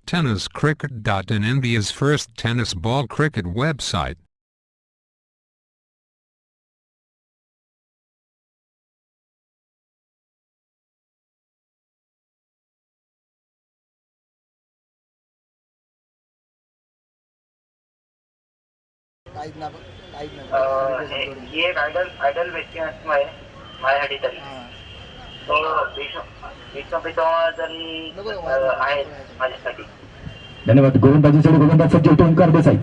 TennisCricket.in, India's first tennis ball cricket website. ही एक idle व्यक्ती आहे माझ्यासाठी तरी तो विश्वपितामह जरी आहे माझ्यासाठी. धन्यवाद. गोलंदाजीसाठी गोलंदाज सज्ज ओंकार देसाई.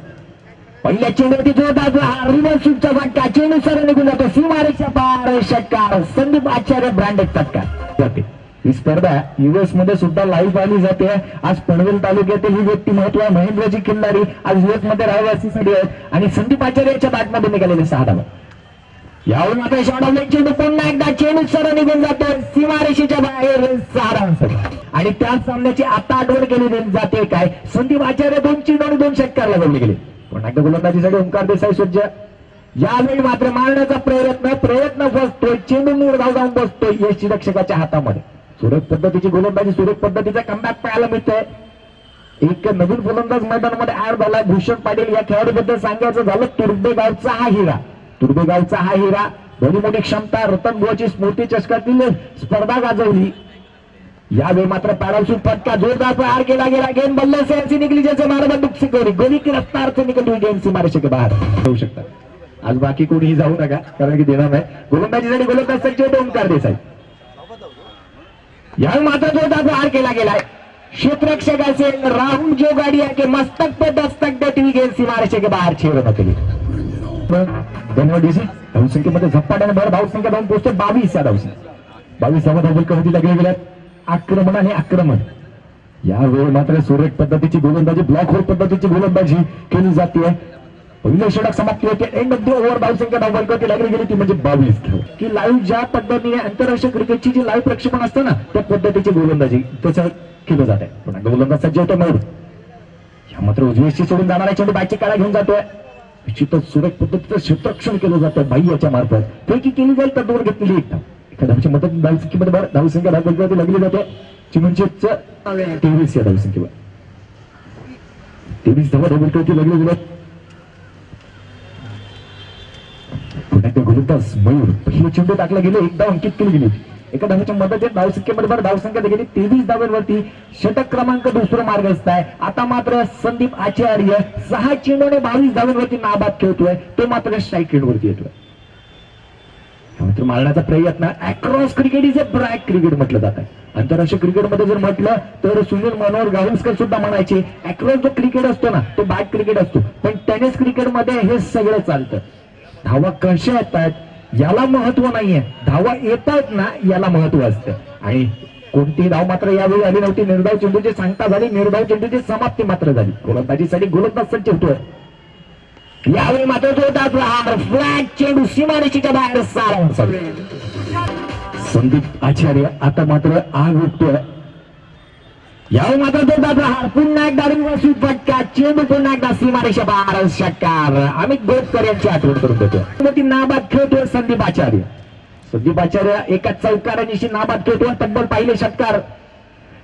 पहिल्या चेंडूवरती जोरदार रिव्हर्स स्वीपचा फटका, चेंडू सरळ निघून जातो सीमारेषा पार. षटकार संदीप आचार्य ब्रँडेड फटका जाते. ही स्पर्धा युएस मध्ये सुद्धा लाईव्ह पाहिली जाते. आज पनवेल तालुक्यातील ही व्यक्ती महत्व आहे. महेंद्रजी खिल्लारी आज युएस मध्ये रहिवासीसाठी आहेत आणि संदीप आचार्याच्या बॅटमध्ये निघालेले 6 धावा. यावरून आता शॉट ऑफ लेग चेंडू पुन्हा एकदा चेंडू सरळ निघून जातो सीमारेषेच्या बाहेर 6 रन. आणि त्याच सामन्याची आता आठवण केली जाते काय, संदीप आचार्य 2 चेंडू आणि 2 षटकार लगवले गेले. पुन्हा एकदा गोलंदाजीसाठी ओंकार देसाई सज्ज. यावेळी मात्र मारण्याचा प्रयत्न फसतोय, चेंडू निर्धाव जाऊन बसतोय यष्टीरक्षकाच्या हातामध्ये. सुरेख पद्धतीची गोलंदाजी, सुरेख पद्धतीचा कमबॅक पाहायला मिळतोय. एक नवीन गोलंदाज मैदानामध्ये ऍड झाला भूषण पाटील. या खेळाडूबद्दल सांगायचं झालं तुर्बेगावचा हा हिरा, तुर्बेगावचा हा हिरा भली मोठी क्षमता, रतन बुवाची स्मृती चषकातील स्पर्धा गाजवली. यावेळी मात्र पॅराशूट फटका, जोरदार प्रहार केला गेला, गेंद बल्ले से ऐसी निकली जैसे मारा बंदूक से गोली, गोली की रफ्तार से निकल हुई गेंद सीमारेषे के बाहर होऊ शकतात. आज बाकी कोणीही जाऊ नका कारण की देणार नाही. गोलंदाजीसाठी गोलंदाज सज्ज ओंकार देसाई. यावेळी मात्र जोरदार प्रहार केला गेलाय. क्षेत्ररक्षक असेल राहुल जोगाड़िया के मस्तक पे दस्तक देती हुई गेंद सीमारेषे के बाहर 6 रनों के लिए. धन्यवाद डीसी. धावसंख्येमध्ये झपाट्याने भर धावसंख्या जाऊन पोहोचते 22 या धावसंख्या. 22 धावसंख्या लागले गेल्यात. आक्रमण आणि आक्रमण. यावेळी मात्र सुरेख पद्धतीची गोलंदाजी, ब्लॉक होल पद्धतीची गोलंदाजी केली जाते. पहिलं षटक समाप्ती होते. एंड ऑफ द ओव्हर धावसंख्या धावसंख्या लागली गेली ती म्हणजे 22 खेळ. की लाईव्ह ज्या पद्धतीने आंतरराष्ट्रीय क्रिकेटची जी लाईव्ह प्रक्षेपण असतं ना त्या पद्धतीची गोलंदाजी त्याचं केलं जात आहे. पुन्हा गोलंदाज सज्ज होतो मयूर. या मात्र उजवीशी सोडून जाणारा चेंडू बॅटची काळा घेऊन जातोय. निश्चितच सुरेख पद्धतीचं क्षेत्ररक्षण केलं जातं भाई याच्या मार्फत. पैकी केली जाईल तर दूर घेतलेली एक धाव. एखाद्याची मदत धावसंख्येमध्ये धावसंख्या धावसंख्या लागली जाते. चिमणचेच 23 या धावसंख्येवर 23 धावा धावसंख्येवरती लागली गेल्या. पुन्हा त्या गोलंदाज मयूर पहिले चेंडू टाकला गेले, एक धाव अंकित केली गेली. एका धावाच्या मदतीत धावसंख्येमध्ये धावसंख्या गेली 23 धावांवरती. षटक क्रमांक दुसरं मार्गस्थ आहे. आता मात्र संदीप आचार्य 6 चेंडू आणि 22 धावांवरती नाबाद खेळतोय. तो मात्र स्ट्राईक रेटवरती येतोय. मात्र मारण्याचा प्रयत्न. Across cricket is a break cricket म्हटलं जात आहे. आंतरराष्ट्रीय क्रिकेटमध्ये जर म्हटलं तर सुनील मनोहर गावस्कर सुद्धा म्हणायचे अक्रॉस जो क्रिकेट असतो ना तो बॅक क्रिकेट असतो. पण टेनिस क्रिकेटमध्ये हे सगळं चालतं. धावा कशा येतात याला महत्व नाहीये, धावा येतात ना याला महत्व असतं. आणि कोणती धाव मात्र यावेळी आली नव्हती. निर्धाव चेंडूची सांगता झाली, निर्धाव चेंडूची समाप्ती मात्र झाली. गोलंदाजीसाठी गोलंदाज सज्ज होतोय. यावेळी मात्र जोरदार प्रहार, फ्लॅट चेंडू सीमारेषेच्या बाहेर 6 रन. संदीप आचार्य आता मात्र आग उठतोय. यावेळी मात्र जोरदार प्रहार, पुन्हा एकदा रिव्हर्स फटका, चेंडू पुन्हा एकदा सीमारेषा बाहेर. षटकार अमित गोटकर यांची आठवण करून देतोय. नाबाद खेळतोय संदीप आचार्य. संदीप आचार्य एका चौकारानिशी नाबाद खेळतोय. तब्बल पाहिले षटकार.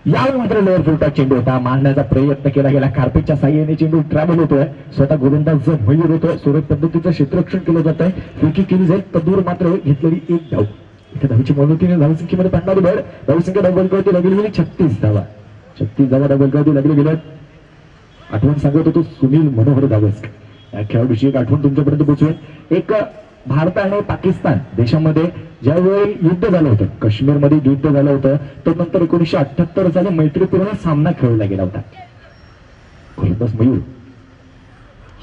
यावेळी मात्र लोअर फुलटा चेंडू होता, मारण्याचा प्रयत्न केला गेला. कार्पेटच्या साह्याने चेंडू ट्रॅव्हल होतोय. स्वतः गोलंदाज मयूर होतोय. सुरेख पद्धतीचं क्षेत्ररक्षण केलं जात आहे. फेकी केली जाईल तर दूर मात्र घेतलेली एक धाव. एका धावची मदतीने धावसंख्येमध्ये पडणारी भर. धावसंख्या डबलकवरती लागली गेली 36 धावा. 36 धावा डबलकवरती लागली गेल्या. आठवण सांगत होतो सुनील मनोहर गावस्कर या खेळाडूची एक आठवण तुमच्यापर्यंत पोहोचवेल. एक भारत आणि पाकिस्तान देशामध्ये ज्यावेळी युद्ध झालं होतं, काश्मीरमध्ये युद्ध झालं होतं, तर नंतर 1978 साली मैत्रीपूर्ण सामना खेळला गेला होता. गोलंदाज मयूर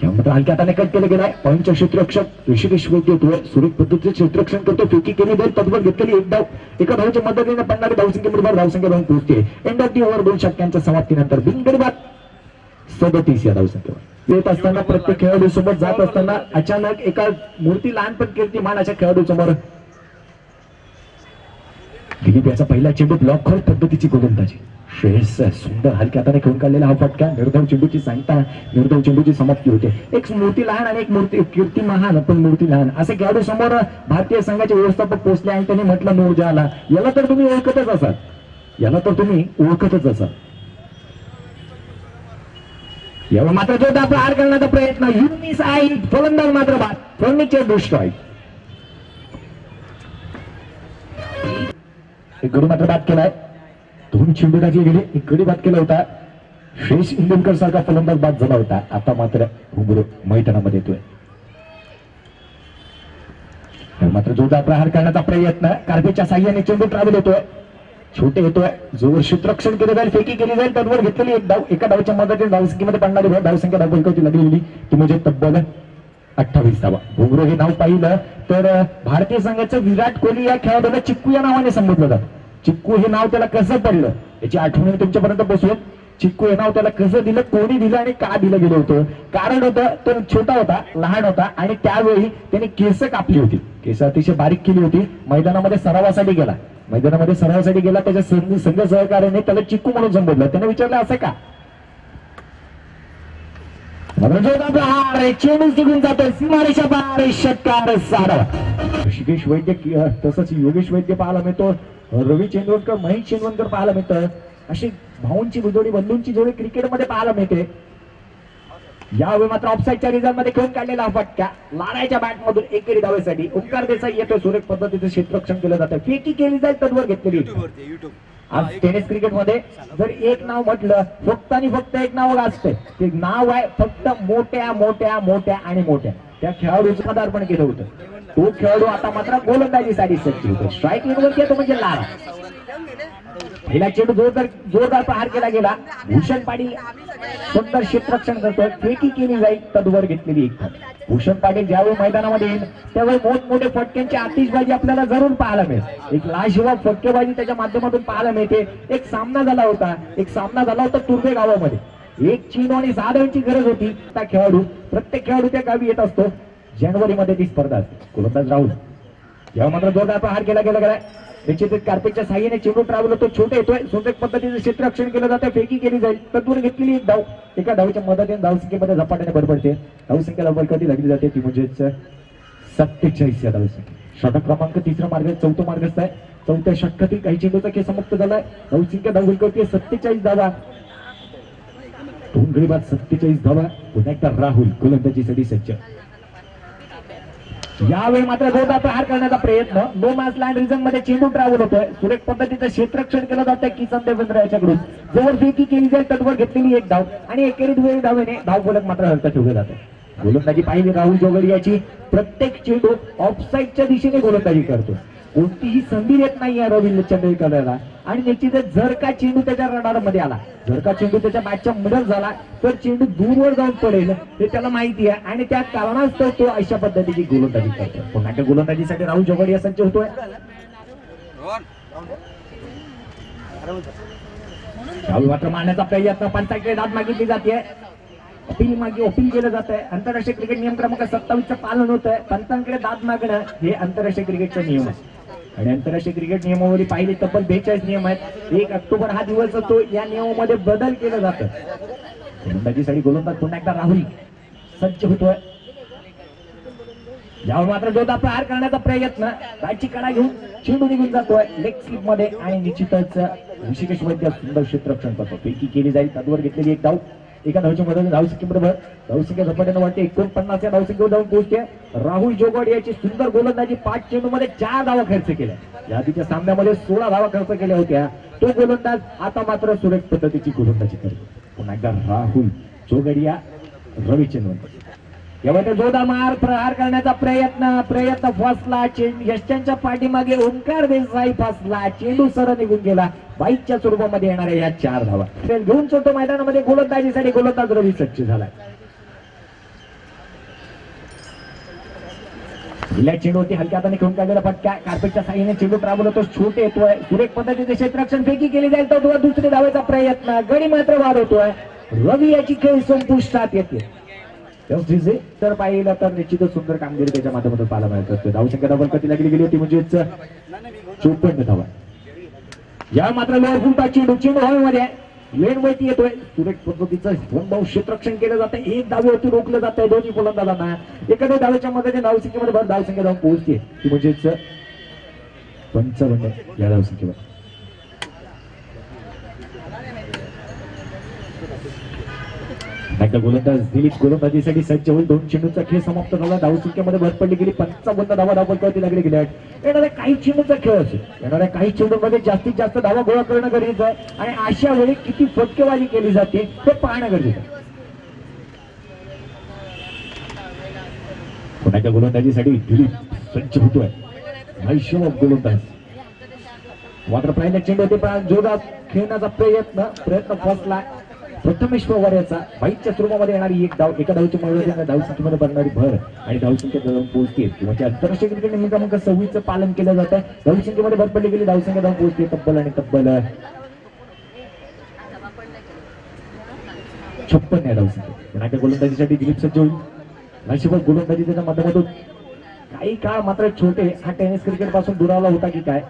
यामध्ये हलक्या हाताने कट केलं गेलाय. पॉईंटच्या क्षेत्ररक्षक ऋषिकेश वैद्य येतोय. सुरेख पद्धतीचे क्षेत्ररक्षण करतो. फेकी केली जाईल तत्पर घेतलेली एक धाव. एका धावच्या मदतीने पडणारी धावसंख्येबरोबर धावसंख्या जाऊन पोहोचते. एंड ऑफ दी ओव्हर 2 षटकांच्या समाप्तीनंतर बिनगडबाद 37 या धावसंख्येवर. येत असताना प्रत्येक खेळाडू सोबत जात असताना अचानक एका मूर्ती लहानपण कीर्तिमान अशा खेळाडू समोर दिलीप याचा पहिला चेंडू ब्लॉक होल पद्धतीची गोलंदाजी. श्रेयस सुंदर हलक्या हाताने खेळून काढलेला हा फटका. निर्धाव चेंडूची सांगता, निर्धाव चेंडूची समाप्ती होते. एक मूर्ती लहान आणि एक मूर्ती कीर्ती महान पण मूर्ती लहान असे खेळाडू समोर भारतीय संघाचे व्यवस्थापक पोहोचले आणि त्यांनी म्हटलं नूरजहाला याला तर तुम्ही ओळखतच असाल, याला तर तुम्ही ओळखतच असाल. यावर मात्र जोरदार प्रहार करण्याचा प्रयत्न युनिस आहे फलंदाज मात्र बाद फर्निचर दृष्ट्या एक गडी मात्र बाद केलाय. दोन चेंडू टाकले गेले. एक गडी बाद केला होता. शेष इंदुरकर सारखा फलंदाज बाद झाला होता. आता मात्र घुंगरू मैदानामध्ये येतोय. मात्र जोरदार प्रहार करण्याचा प्रयत्न कार्पेटच्या साह्याने चेंडू ट्रॅव्हल होतोय. छोटे येतोय. जोर क्षेत्ररक्षण केलं जाईल. फेकी केली जाईल. तडवर घेतलेली एक धाव. एका धावच्या मदतीने धावसंख्येमध्ये पडणारी धावसंख्या धावपलकावरती लागलेली ती म्हणजे तब्बल 28 धावा. घुंगरू हे नाव पाहिलं तर भारतीय संघाचं विराट कोहली या खेळाडूला चिक्कू या नावाने संबोधलं जातं. चिक्कू हे नाव त्याला कसं पडलं याची आठवण तुमच्यापर्यंत पोहोचवेल. चिक्कू हे नाव त्याला कसं दिलं, कोणी दिलं आणि का दिलं गेलं होतं. कारण होतं तो छोटा होता, लहान होता आणि त्यावेळी त्याने केस कापली होती. केस अतिशय बारीक केली होती. मैदानामध्ये सरावासाठी गेला. त्याच्या संघ सहकार्याने त्याला चिक्कू म्हणून संबोधलं. त्याने विचारलं असं का. चेंडू निघून जातोय सीमारेषा पार. षटकार साडा. ऋषिकेश वैद्य तसंच योगेश वैद्य पाहायला मिळतो. रवी चंद्रवणकर, महेश चंद्रवणकर पाहायला मिळतं. अशी भाऊंची जोडी, बंधूंची जोडी क्रिकेटमध्ये पाहायला मिळते. यावेळी मात्र ऑफसाईडच्या रिझल्ट मध्ये खेळून काढलेला फटका लाडाच्या बॅट मधून एकेरी धावेसाठी ओंकार देसाई येतोय. सुरेख पद्धतीचं क्षेत्ररक्षण केलं जातं. फेकी केली जाईल तडवर घेतलेली. आज टेनिस क्रिकेटमध्ये जर एक नाव म्हटलं फक्त आणि फक्त एक नाव असते, ते नाव आहे फक्त मोठ्या मोठ्या मोठ्या आणि मोठ्या त्या खेळाडूचं पदार्पण केलं होतं. तो खेळाडू आता मात्र गोलंदाजीसाठी सज्ज होतो. स्ट्राईक रेटवर येतो म्हणजे लाडा. पहिला चेंडू जोरदार प्रहार केला गेला. भूषण पाटील सुंदर क्षेत्ररक्षण करतोय. फेकी केली जाईल तडवर घेतलेली एक. भूषण पाटील ज्यावेळी मैदानामध्ये येईल त्यावेळी मोठमोठे फटक्यांची आतिषबाजी आपल्याला जरूर पाहायला मिळेल. एक लाजवाब फटकेबाजी त्याच्या माध्यमातून पाहायला मिळते. एक सामना झाला होता तुर्भे गावामध्ये. एक चेंडू आणि 6 धावांची गरज होती. प्रत्येक खेळाडू त्या गावी येत असतो. जानेवारीमध्ये ती स्पर्धा असते. गोलंदाज राहुल जेव्हा मात्र जोरदार प्रहार केला गेला. निश्चितच कार्पेटच्या साह्याने चेंडू ट्रॅव्हल होतो. छोटे येतोय. सुंदर पद्धतीने क्षेत्ररक्षण केलं जातं. फेकी केली जाईल तत्वर घेतलेली एक धाव. एका धावच्या मदतीने धावसंख्येमध्ये झपाट्याने भर पडते. धावसंख्येला बळकटी लागली जाते ती म्हणजेच 47 या धावसंख्या. षटक क्रमांक 3 मार्ग 4 मार्गस्थ आहे. 4थ्या षटकातील काही चेंडूचा खेळ समाप्त झालाय. धावसंख्या धावबळकटी 47 धावा. 2 गडी बाद 47 धावा. पुन्हा एकदा राहुल गोलंदाजीसाठी सज्ज. यावेळी मात्र जोरदार प्रहार करण्याचा प्रयत्न. नो मॅच लँड रिजन मध्ये चेंडू ट्रॅव्हल होतोय. सुरेख पद्धतीचं क्षेत्ररक्षण केलं जातं किसन देवेंद्र याच्याकडून. जोर फेकी केली जाईल तटवर घेतलेली एक धाव आणि एकेरी धावेने धावफलक मात्र हलका ठेवलं जातं. गोलंदाजी पाहिली राहुल जोगडियाची. प्रत्येक चेंडू ऑफसाईडच्या दिशेने गोलंदाजी करतो. कोणतीही संधी देत नाही रवी चंद्रकरला. आणि निश्चितच जर का चेंडू त्याच्या रडारमध्ये आला, जर का चेंडू त्याच्या बॅटच्या मदत झाला तर चेंडू दूरवर जाऊन पडेल हे त्याला माहिती आहे. आणि त्या कारणास्तव तो अशा पद्धतीची गोलंदाजी करतो. पुन्हा त्या गोलंदाजीसाठी राहुल जोगडिया सज्ज होतोय. मात्र मारण्याचा प्रयत्न. पंचांकडे दाद मागितली जाते. अपील केलं जात आहे. आंतरराष्ट्रीय क्रिकेट नियम क्रमांक 27 पालन होत आहे. पंचांकडे दाद मागणं हे आंतरराष्ट्रीय क्रिकेटचा नियम आहे. आणि आंतरराष्ट्रीय क्रिकेट नियमावली पाहिली तब्बल 42 नियम आहेत. 1 ऑक्टोबर हा दिवस असतो. या नियमामध्ये बदल केलं जातं. गोलंदाजीसाठी गोलंदाज पुन्हा एकदा राहुल सज्ज होतोय. यावर मात्र जोरदार प्रहार करण्याचा प्रयत्न. बॅटची कडा घेऊन चेंडू निघून जातोय लेग स्लिप मध्ये. आणि निश्चितच ऋषिकेश वैद्य सुंदर क्षेत्ररक्षण करतो. फेकी केली जाईल तडवर घेतलेली एक धाव. एका धावच्या मदतीने धावसंख्या झपाट्याने वाढते. 49 या धावसंख्येवर जाऊन पोहोचते. राहुल जोगडियाची सुंदर गोलंदाजी. 5 चेंडू मध्ये 4 धावा खर्च केल्या. या आधीच्या सामन्यामध्ये 16 धावा खर्च केल्या होत्या. तो गोलंदाज आता मात्र सुरेख पद्धतीची गोलंदाजी करतो. पुन्हा एकदा राहुल जोगडिया, रवी चंद्रवणकर यामध्ये जोरदार प्रहार करण्याचा प्रयत्न फसला. यशांच्या पाठीमागे ओंकार देसाई फसला. चेंडू सरळ निघून गेला. बाईकच्या स्वरूपामध्ये येणाऱ्या या 4 धावा घेऊन सोडतो मैदानामध्ये. गोलंदाजीसाठी गोलंदाज रवी सज्ज झालाय. पहिल्या चेंडूवरती हलक्या हाताने खेळून काढलेला फटका. कार्पेटच्या साह्याने चेंडू ट्रॅव्हल होतो. छोटे येतोय. सुरेख पद्धतीचे क्षेत्ररक्षण. फेकी केली जाईल तर दुसरी धावेचा प्रयत्न. गडी मात्र वाद होतोय. रवी याची खेळ संपुष्टात येते. तर पाहिलं तर निश्चितच सुंदर कामगिरी त्याच्या माध्यमातून पाहायला मिळत असते. धावसंख्या डबल कधी लागली गेली होती म्हणजेच 54 धावा. या मात्र लोअर फुलटा चेंडू हवेमध्ये लेन वरती येतोय. सुरेख पद्धतीचं बहु क्षेत्ररक्षण केलं जातं. एक धावेवरती रोखलं जातंय दोन्ही गोलंदाजांना. एखाद्या धावेच्या मदतीने धावसंख्येमध्ये भर धावसंख्या जाऊन पोहोचते ती म्हणजेच 55 या धावसंख्येवर. एकदा गोलंदाज दिलीप गोलंदाजीसाठी सज्ज होईल. 2 चेंडूचा खेळ समाप्त झाला. धावसंख्येमध्ये भर पडली गेली. 55 धावा धावपळकावरती लागली गेल्या. येणाऱ्या काही चेंडूचा खेळ असेल, येणाऱ्या काही चेंडूमध्ये जास्तीत जास्त धावा गोळा करणं गरजेचं आहे आणि अशा वेळी किती फटकेबाजी केली जाते हे पाहणं गरजेचं आहे. पुण्याच्या गोलंदाजीसाठी दिलीप सज्ज होतोय. नैशव गोलंदाज मात्र पहिल्या चेंडू होते जोरात खेळण्याचा प्रयत्न फसला. प्रथमेश पवार याचा 22च्या स्वरूपामध्ये येणारी एक धाव, एका धावच्या मदतीने धावसंख्येमध्ये भरणारी भर आणि धावसंख्येत जाऊन पोहोचते. म्हणजे आंतरराष्ट्रीय क्रिकेट नियम क्रमांक 26चं पालन केलं जातं. धावसंख्येमध्ये भर पडली गेली. धावसंख्या जाऊन पोहोचते तब्बल 56 या धावसंख्या. पुण्याच्या गोलंदाजीसाठी दिलीप सज्ज होईल. नशिबात गोलंदाजी त्याच्या माध्यमातून काही काळ मात्र छोटे हा टेनिस क्रिकेट पासून दुरावला होता की काय.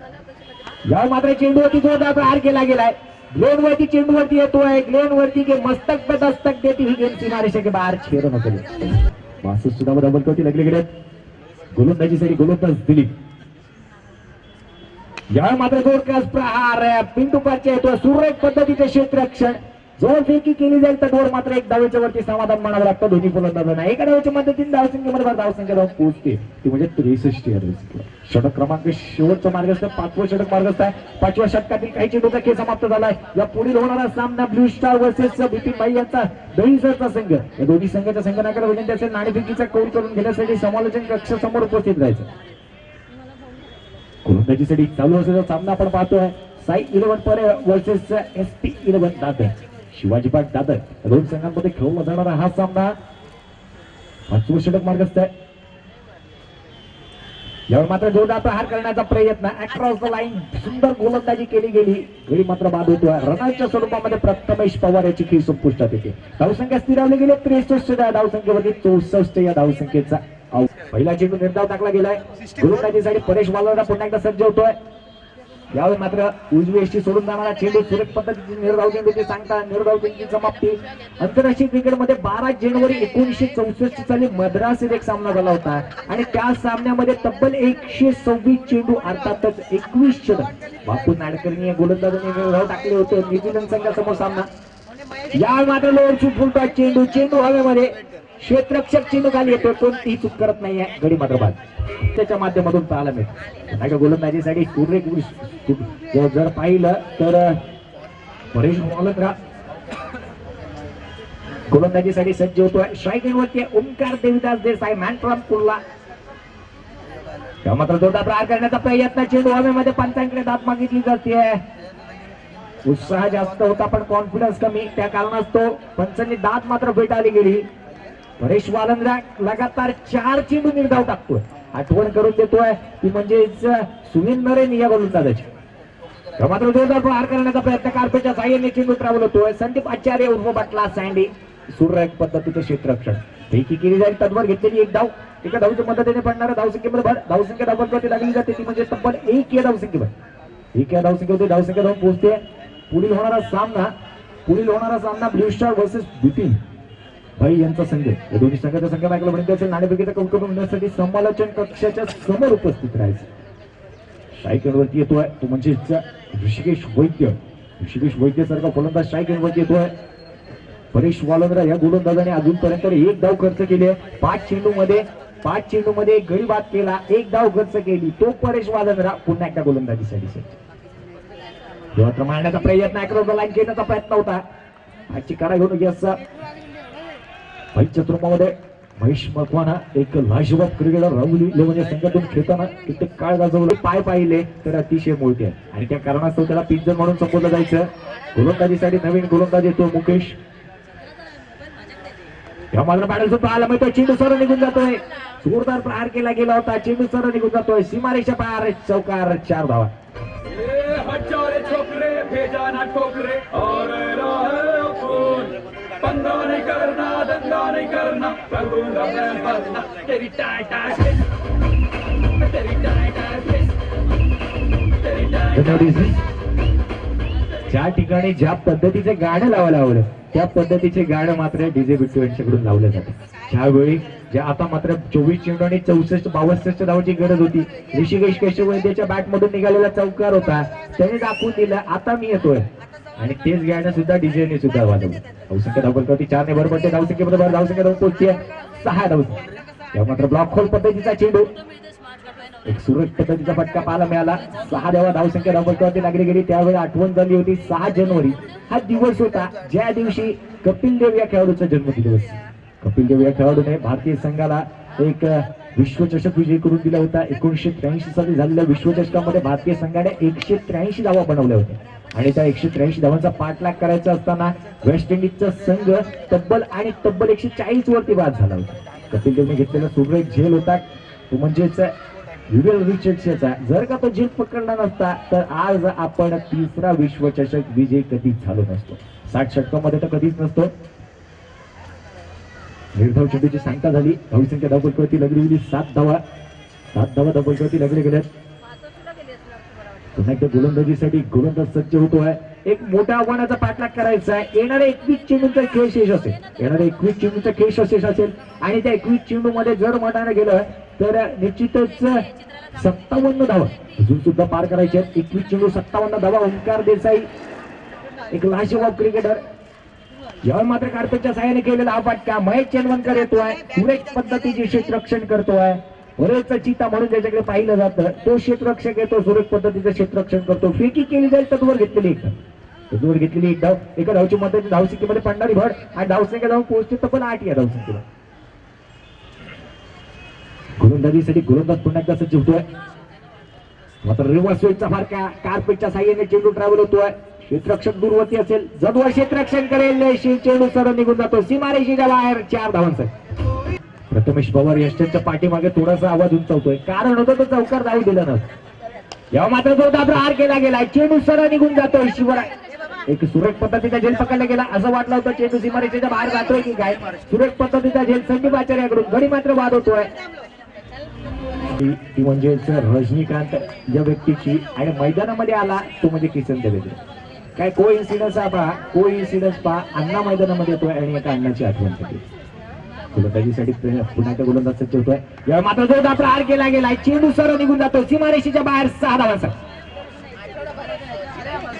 या मात्र चेंडूवरती जोरदार प्रहार केला गेलाय. ग्लेन वरती चेंडूवरती येतोय. ग्लेन वरती के मस्तक पे दस्तक देती ही गेम सीमारेषा के बाहर छेद न करे. 62 धावा धावपळकावरती लागले गेले. गोलंदाजीसाठी गोलंदाज दिलीप. या मात्र जोरदार प्रहार पिंटू परच्या येतोय. सुरेख पद्धतीचे क्षेत्ररक्षण. जोर फेकी केली जाईल तर दोर मात्र एक धावेच्या वरती समाधान मानावं लागतं दोन्ही फलंदाजांना. एका धावेच्या मदतीने धावसंख्येमध्ये धावसंख्या जाऊन पोहोचते ती म्हणजे 63 या धावसंख्या. षटक क्रमांक शेवटचा मार्गस्थ 5वं षटक मार्गस्थ आहे. 5व्या षटकातील काही चेंडूचा खेळ समाप्त झालाय. या पुढील होणारा सामना ब्लू स्टार वर्सेस बिपिन भाई यांचा दहिसरचा संघ. या दोन्ही संघाच्या संघटनाकडे विनंती असेल नाणेफेकीचा कौल करून घेण्यासाठी समालोचन कक्षासमोर उपस्थित राहायचं. गोलंदाजीसाठी चालू असलेला सामना आपण पाहतोय. साई 11 परे versus SP 11 Dadar. Shivaji park Dadar या दोन संघांमध्ये खेळला जाणारा हा सामना 5वं षटक मार्गस्थ आहे. यावर मात्र जोरदार प्रहार करण्याचा प्रयत्न. अक्रॉस द लाईन सुंदर गोलंदाजी केली गेली. गडी मात्र बाद होतोय. रनाच्या स्वरूपामध्ये प्रथमेश पवार याची खेळ संपुष्टात येते. धावसंख्या स्थिरावली गेली 63 या धावसंख्येवरती 64 या धावसंख्येचा पहिला चेंडू निर्धाव टाकला गेलाय. गोलंदाजीसाठी परेश वालरा पुन्हा एकदा सज्ज होतोय. यावेळी मात्र उजवी एष्टी सोडून जाणारा चेंडू सुरेख पद्धतीची निर्धाव चेंडूची सांगता निर्धाव चेंडूची समाप्ती. आंतरराष्ट्रीय क्रिकेटमध्ये 12 जानेवारी 1964 साली मद्रास येथे एक सामना झाला होता आणि त्या सामन्यामध्ये तब्बल 126 चेंडू अर्थातच 21 षटक बापू नाडकर्णी गोलंदाजांनी निर्धाव टाकले होते. न्यूझीलंड संघासमोर सामना. यावेळी मात्र लोअरची फुलटॉस चेंडू हवेमध्ये क्षेत्ररक्षक चेंडू खाली येतो. कोणतीही चूक करत नाहीये. गडी मात्र बाद त्याच्या माध्यमातून पाहायला मिळते. गोलंदाजीसाठी जर पाहिलं तर परेश वालरा गोलंदाजीसाठी सज्ज होतोय. स्ट्राईक वरती ओंकार देविदास देसाई मॅनफ्रॉम कुर्ला. मात्र जोरदार प्रहार करण्याचा प्रयत्न. चेंडू हवेमध्ये पंचांकडे दात मागितली जाते. उत्साह जास्त होता पण कॉन्फिडन्स कमी. त्या कारणास्तव पंचांनी दात मात्र फेटाळली गेली. परेश वालंद्रा लगातार 4 चेंडू निर्धाव टाकतोय. आठवण करून देतोय की म्हणजेच सुनील नरेन या गोलंदाजाची. मात्र जोरदार प्रहार करण्याचा प्रयत्न. कार्पेटच्या साह्याने चेंडू ट्रॅव्हल होतोय. संदीप आचार्य उर्फ बटला सँडी सुरेख पद्धतीचे क्षेत्ररक्षण. फेकी केली जाईल. तत्वर घेतलेली एक धाव. एका धावच्या मदतीने पडणाऱ्या धावसंख्येमध्ये धावसंख्या धावपळकावरती लागली जाते ती म्हणजे तब्बल 1 या धावसंख्येवर. 1 या धावसंख्येवरती धावसंख्या जाऊन पोहोचते. पुढील होणारा सामना ब्लू स्टार वर्सेस बिपिन भाई यांचा संघ. या दोन्ही संघाच्या संघात ऐकलं म्हणते असेल नाणेफेकीचा कौल करून घेण्यासाठी समालोचन कक्षाच्या समोर उपस्थित राहायचं. स्ट्राईकरवरती येतोय तो म्हणजे ऋषिकेश वैद्य सारखा फलंदाज स्ट्राईकरवरती येतोय. परेश वालंद्रा या गोलंदाजाने अजूनपर्यंत 1 धाव खर्च केली आहे. 5 चेंडूमध्ये गडी बाद केला. 1 धाव खर्च केली. तो परेश वालंद्रा पुन्हा एकदा गोलंदाजीसाठी सज्ज. मारण्याचा प्रयत्न अक्रॉस द लाईन घेण्याचा प्रयत्न होता. आजची काढा घेऊन घ्यायचा. भाईच्या रूपामध्ये महेश मकवाना एक लाजवाब क्रिकेटर राहुल म्हणजे संघातून खेळताना कित्येक काळ गाजवले. पाय पाहिले तर अतिशय मोठे आहे आणि त्या कारणास्तव त्याला पिंजर म्हणून संबोधलं जायचं. गोलंदाजीसाठी नवीन गोलंदाज येतो मुकेश. या मात्र बॅटल सुद्धा आला मिळतोय. चेंडू सरळ निघून जातोय. जोरदार प्रहार केला गेला होता. चेंडू सरळ निघून जातोय. सीमारेषा पार चौकार 4 धावा. ज्या ठिकाणी ज्या पद्धतीचे गाणं लावायला आवडलं त्या पद्धतीचे गाणं मात्र डीजे बिट्टू यांच्याकडून लावलं जातं. ज्यावेळी जे आता मात्र 24 चेंडू आणि 64 धावाची गरज होती. ऋषिकेश केशव वैद्यच्या बॅट मधून निघालेला चौकार होता. त्याने दाखवून दिलं आता मी येतोय. आणि तेच गाणं सुद्धा डीजेने सुद्धा वाजवलं. धावसंख्या धावपलकावरती 4 ने भर पडते. धावसंख्येबरोबर धावसंख्या धावून पोहोचते 6 धावसंख्या. तेव्हा मात्र ब्लॉक होल पद्धतीचा चेंडू, एक सुरेख पद्धतीचा फटका पाहायला मिळाला. 6 धावसंख्या धावपलकावरती लागली गेली. त्यावेळी आठवण झाली होती 6 जानेवारी हा दिवस होता ज्या दिवशी कपिल देव या खेळाडूचा जन्मदिवस. कपिल देव या खेळाडूने भारतीय संघाला एक विश्वचषक विजयी करून दिला होता. 1983 साली झालेल्या विश्वचषकामध्ये भारतीय संघाने 183 धावा बनवल्या होत्या आणि त्या 183 धावांचा पाठलाग करायचा असताना वेस्ट इंडिजचा संघ तब्बल 140 वरती बाद झाला होता. कपिल देवने घेतलेला सुरेख झेल होता तो म्हणजेच विवेल रिचर्ड्सचा. जर का तो झेल पकडला नसता तर आज आपण तिसरा विश्वचषक विजय कधीच झालो नसतो. 60 षटकामध्ये तर कधीच नसतो. निर्धाव चेंडूची सांगता झाली. धावसंख्या धावपलकावरती लागली गेली 7 धावा धावपलकावरती लागले गेल्यात. पुन्हा एकदा गोलंदाजीसाठी गोलंदाज सज्ज होतोय. एक मोठ्या आव्हानाचा पाठलाग करायचा आहे. येणाऱ्या 21 चेंडूचा खेळ शेष असेल. येणाऱ्या 21 चेंडूचा खेळ शेष असेल आणि त्या 21 चेंडू मध्ये जर मनाने गेलं तर निश्चितच 57 धावा अजून सुद्धा पार करायचे आहेत. 21 चेंडू 57 धावा. ओंकार देसाई एक लाजवाब क्रिकेटर. यावर मात्र कार्पेटच्या साहाय्याने केलेला हा फटका महेश चंदवनकर येतोय. सुरेख पद्धतीचे क्षेत्ररक्षण करतोय. बरेच चिता म्हणून ज्याच्याकडे पाहिलं जातं तो क्षेत्ररक्षक येतो. सुरेख पद्धतीचं क्षेत्ररक्षण करतो. फेकी केली जाईल तत्वर घेतलेली एक धाव. एका धावची मदत धावसंख्येमध्ये पडणारी भर आणि धावसंख्या धाव पोहोचते तब्बल 8 या धावसंख्येला. गोलंदाजीसाठी गोलंदाज पुन्हा एकदा सज्ज होतोय. मात्र रिव्हर्स स्विंगचा फरका कार्पेटच्या साहाय्याने चेंडू ट्रॅव्हल होतोय. क्षेत्ररक्षक दूरवरती असेल. जदवर क्षेत्ररक्षण करेल. चेंडू सरळ निघून जातो सीमारेषेच्या बाहेर. 4 धावांसाठी प्रथमेश पवार यष्टीच्या पाठीमागे थोडासा आवाज उंचावतोय. कारण होतं तो चौकार धाव दिला नव्हता. यावर मात्र जोरदार प्रहार केला गेला. चेंडू सरळ निघून जातोय. शिवराय एक सुरेख पद्धतीचा झेल पकडला गेला. असं वाटलं होतं चेंडू सीमारेषेच्या बाहेर जातोय की काय. सुरेख पद्धतीचा झेल संदीप आचार्याकडून गडी मात्र बाद होतोय. ती म्हणजेच रजनीकांत या व्यक्तीची आणि मैदानामध्ये आला तो म्हणजे किसन देवेंद्र. काय को इन्सिडन्स पहा अण्णा मैदानामध्ये येतोय आणि एका अण्णाची आठवण होती. गोलंदाजीसाठी पुन्हा एकदा गोलंदाज सज्ज होतोय. या मात्र जोरदार प्रहार केला गेला. चेंडू सरळ निघून जातो सीमारेषेच्या बाहेर. 6 धावांसाठी.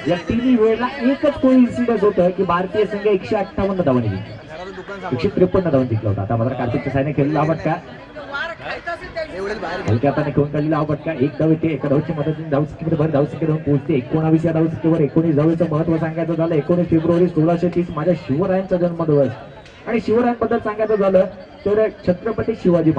या तिन्ही वेळेला एकच को इन्सिडन्स होतं की भारतीय संघ 158 धावांनी जिंकला. 153 धावांनी जिंकला होता. आता मात्र कार्तिकच्या सायने केलेला हा फटका हलक्या हाताने खेळून काढलेला हा फटका. 1 धाव येते. एका धावची मदतीने धावसंख्येमध्ये भर धावसंख्या धावून पोहोचते 19 या धावसंख्येवर. 19 धावेचं महत्व सांगायचं झालं 19 फेब्रुवारी 1630 माझ्या शिवरायांचा जन्मदिवस. आणि शिवरायांबद्दल सांगायचं झालं तर छत्रपती शिवाजी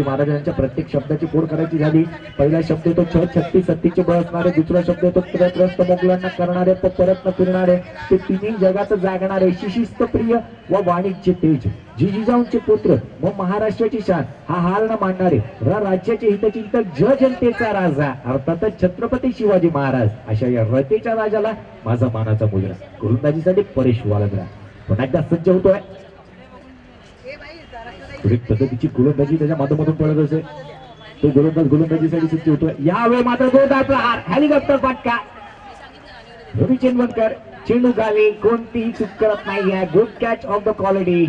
महाराज यांच्या प्रत्येक शब्दाची फोड करायची झाली. पहिला शब्द येतो छत्ती सत्तीचे बळ असणारे. दुसरा शब्द येतो त्रस्त मोगलांना करणारे परत न फिरणारे. ते तिन्ही जगात जागणारे शिशिस्त प्रिय व वाणिज्य तेज जिजाऊंचे पुत्र व महाराष्ट्राची शान हा हाल न मानणारे राज्याचे हितचिंतक जनतेचा राजा अर्थातच छत्रपती शिवाजी महाराज. अशा या रतेच्या राजाला माझा मानाचा मुजरा. गोलंदाजीसाठी परेश वालंद्रा पुन्हा एकदा सज्ज होतोय. सुरेख पद्धतीची गोलंदाजी त्याच्या माध्यमातून पडत असे. तो गोलंदाजीसाठी सज्ज होतोय. यावेळी मात्र जोरदार प्रहार हेलिकॉप्टर फटका. रवी चंदवनकर चेंडू गावी कोणतीही चूक करत नाही. Good catch of the quality.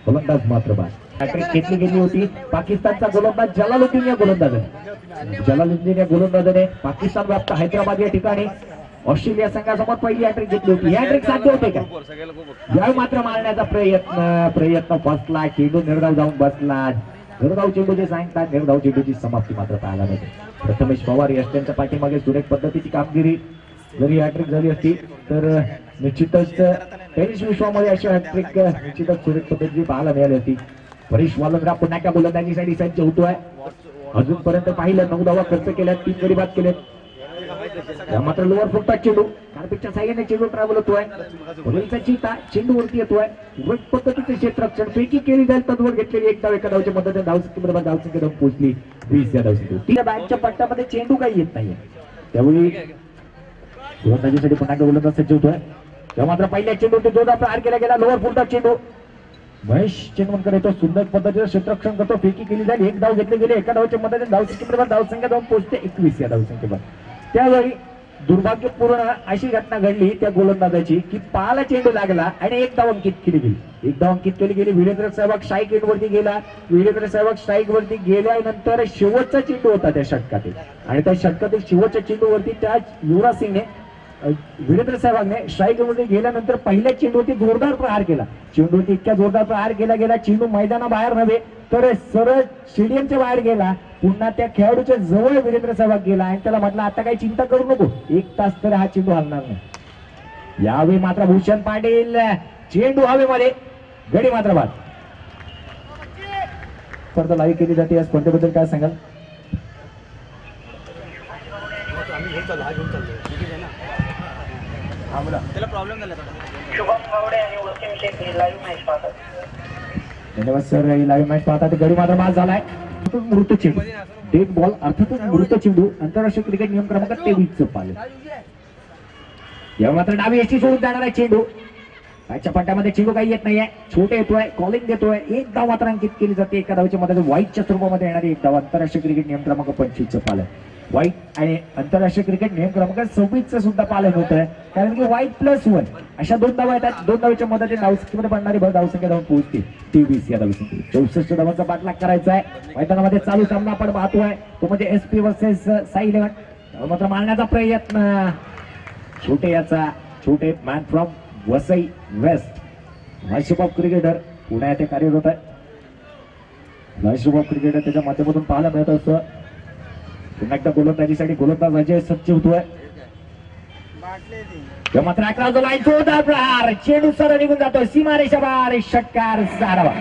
गोलंदाज मात्र बाद. हॅट्रिक घेतली गेली होती. पाकिस्तानचा गोलंदाज जलालुद्दीन या गोलंदाजाने पाकिस्तान व्याप्त हैदराबाद या ठिकाणी ऑस्ट्रेलिया संघासमोर पहिली हॅट्रिक घेतली होती. हॅट्रिक साध्य होते का. यावेळी मात्र मारण्याचा प्रयत्न फसला. चेंडू निर्धाव जाऊन बसला. निर्धाव चेंडूचे सांगतात निर्धाव चेंडूची समाप्ती मात्र पाहायला मिळते. प्रथमेश पवार यष्ट्यांच्या पाठीमागे सुरेख पद्धतीची कामगिरी. जरी हॅट्रिक झाली असती तर निश्चितच टेनिस विश्वामध्ये अशी हॅट्रिक निश्चितच सुरेख पद्धतीची पाहायला मिळाली होती. परेश वालंद्रा पुन्हा एका गोलंदाजीसाठी सज्ज होतोय. अजूनपर्यंत पाहिलं 9 धावा खर्च केल्या. 3 गडी बाद केलेत. मात्र लोअर फुटतात चेंडू. कार्पेटच्या साहाय्याने चेंडू ट्रॅव्हल होतोय. पुढीलचा चिता चेंडू वरती येतोय. उलट पद्धतीचे क्षेत्ररक्षण पैकी केली जाईल तत्वर घेतलेली 1 धाव. एका धावच्या मदतीने धावसंख्येबरोबर धावसंख्या धावून पोहोचली 20 या धावसंख्येवर. त्या बॅटच्या पट्ट्यामध्ये चेंडू काही येत नाहीये. त्यावेळी गोलंदाजीसाठी पुन्हा गोलंदाज सज्ज होतोय. तेव्हा मात्र पहिल्या चेंडू जोरदार प्रहार केला गेला. लोअर फुटतात चेंडू. महेश चंदवनकर येतो. सुंदर पद्धतीचं क्षेत्ररक्षण करतो. फेकी केली जाईल. 1 धाव घेतली गेली. एका धावच्या मदतीने धावसंख्येबरोबर धावसंख्या धावून पोहोचते 21 या धावसंख्येवर. त्यावेळी दुर्भाग्यपूर्ण अशी घटना घडली त्या गोलंदाजाची की पाला चेंडू लागला आणि 1 धाव अंकित केली गेली. वीरेंद्र सहवाग स्ट्राईक एंडवरती गेला. वीरेंद्र सहवाग स्ट्राईक वरती गेल्यानंतर शेवटचा चेंडू होता त्या षटकातील आणि त्या षटकातील शेवटच्या चेंडूवरती त्या युवराज सिंगने वीरेंद्र सहवागने स्ट्राईक मध्ये गेल्यानंतर पहिल्या चेंडूवरती जोरदार प्रहार केला. चेंडूवरती इतक्या जोरदार प्रहार केला गेला, चेंडू मैदानाबाहेर नव्हे तर सरळ स्टेडियमच्या बाहेर गेला. पुन्हा त्या खेळाडूच्या जवळ वीरेंद्र सहवाग गेला आणि त्याला म्हटलं आता काही चिंता करू नको, 1 तास तर हा चेंडू हलणार नाही. यावेळी मात्र भूषण पाटील चेंडू हवेमध्ये, गडी मात्र बाद. स्पर्धा लाईव्ह केली जाते. या स्पर्धेबद्दल काय सांगाल? शुभम गावडे आणि वसीम शेख हे लाईव्ह मॅच पाहतात. धन्यवाद सर. ही लाईव्ह मॅच पाहता गडी मात्र बाद झालाय. मृत चेंडू, डेड बॉल अर्थातच मृत चेंडू, आंतरराष्ट्रीय क्रिकेट नियम क्रमांक 23 पालन. यावर मात्र डावी एसटी सोडून जाणार आहे चेंडू. आजच्या पट्ट्यामध्ये चेंडू काही येत नाहीये, छोटे येतोय, कॉलिंग देतोय. 1 धाव मात्र अंकित केली जाते. एका धावच्या मध्ये व्हाईटच्या स्वरूपामध्ये येणारी 1 धाव. आंतरराष्ट्रीय क्रिकेट नियम क्रमांक 25 पालन. व्हाईट आणि आंतरराष्ट्रीय क्रिकेट नियम क्रमांक 26 सुद्धा पालन होत आहे, कारण की व्हाईट प्लस 1 अशा 2 धावा येतात. 2 धावेच्या मदतीने धावसंख्येमध्ये पडणारी धावसंख्या धावून पोहोचते 23 या धावसंख्येत. 64 धावांचा पाठलाग करायचा आहे. मैदानामध्ये चालू सामना आपण पाहतोय तो म्हणजे SP वर्सेस साई 11. मात्र मारण्याचा प्रयत्न छोटे याचा, छोटे man from Vasai west, voice of cricketer Pune येथे कार्यरत आहे. व्हाईस ऑफ क्रिकेटर त्याच्या माध्यमातून पाहायला मिळत असतं. पुन्हा एकदा गोलंदाजीसाठी गोलंदाज अजय सज्ज होतोय. मात्र 11 जो लाईन जोरदार प्रहार, चेंडू सरळ निघून जातोय सीमारेषा बाहेर. षटकार 6 धावा.